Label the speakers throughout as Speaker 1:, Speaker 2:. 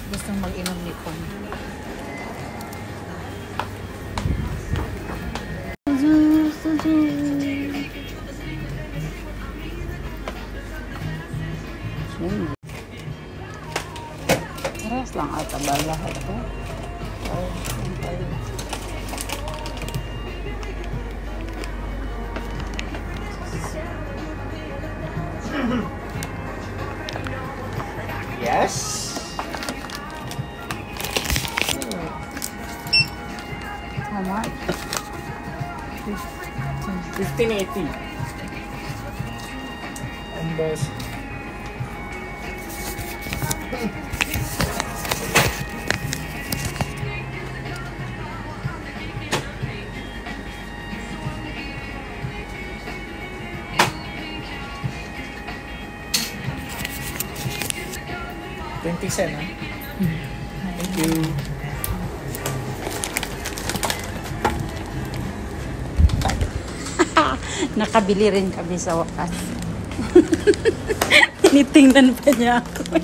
Speaker 1: Gustong mag-inom ni Pong. Paras lang ata ba lahat ito?
Speaker 2: Yes.
Speaker 1: How much?
Speaker 2: 1580. And bus. $20, huh? Thank you.
Speaker 1: Nakabili rin kami sa wakas. Tinitingnan pa niya ako.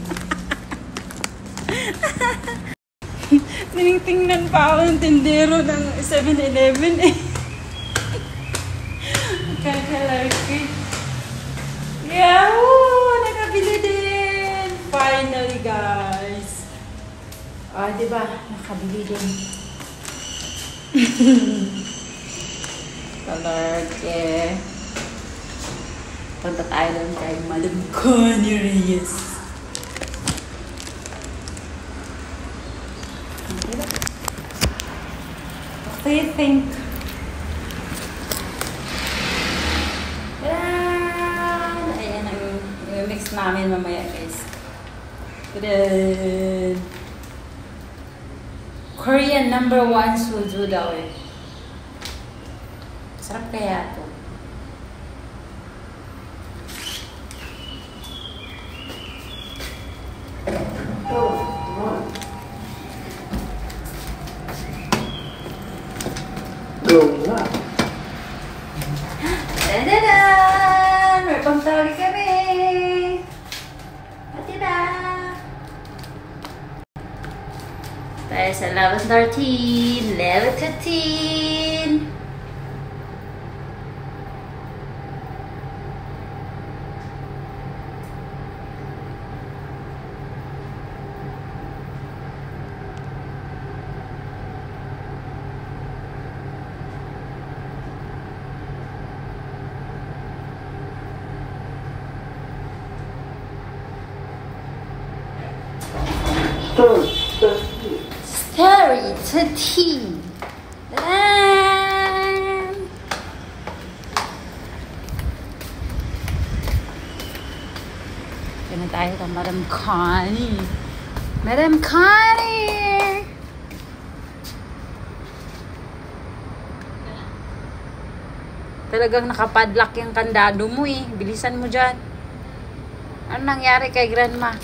Speaker 1: Tinitingnan pa ako ng tindero ng 7-Eleven eh. Kakalaki. Yahoo! Nakabili din! Finally, guys. Ah, diba? Nakabili din. Talarke. Punta tayo lang kay Madam Connie Reyes. What do you think? Ayan ang mix namin mamaya, guys. Then, Korean #1 soju daw eh. Sarap kaya ito. Tadadaan! May pangtali kami! Patida! Tayo sa level 13, level 15! Story 13. Kaya tayo ka Madam Connie. Madam Connie! Talagang nakapadlock yung kandado mo eh. Bilisan mo dyan. Ano nangyari kay Grandma?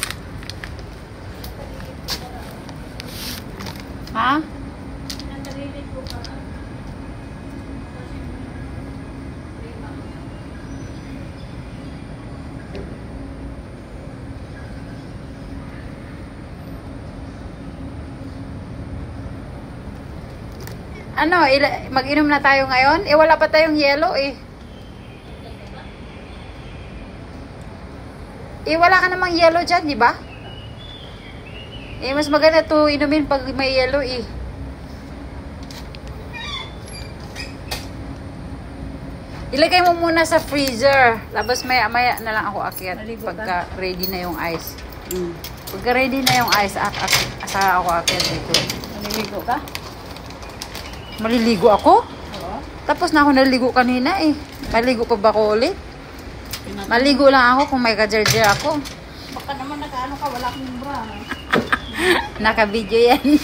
Speaker 1: Ha? Ano, mag-inom na tayo ngayon? Eh, wala pa tayong yellow eh. Eh, wala ka namang yellow dyan, di ba? Eh, mas maganda to inumin pag may yellow eh. Ilagay mo muna sa freezer. Tapos maya na lang ako akyat pagka ready na yung ice. Pagka ready na yung ice, asa ako akyat dito.
Speaker 3: Maliligo ka?
Speaker 1: Maliligo ako?
Speaker 3: Oo.
Speaker 1: Tapos na ako naligo kanina eh. Maligo pa ba ako ulit? Maligo lang ako kung may ka-jar-jar ako.
Speaker 3: Baka naman nakaano ka, wala kang bra.
Speaker 1: Naka-video yan.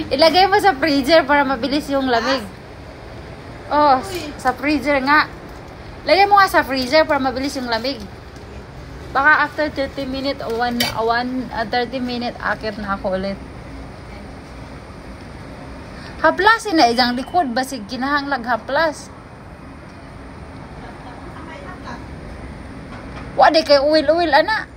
Speaker 1: Ilagay mo sa freezer para mabilis yung lamig. Oh, sa freezer nga. Lagay mo nga sa freezer para mabilis yung lamig. Baka after 30 minutes o 30 minutes akit na ako ulit. Haplas na isang likod basig kinahanglag haplas. Wa di kay uwil ana.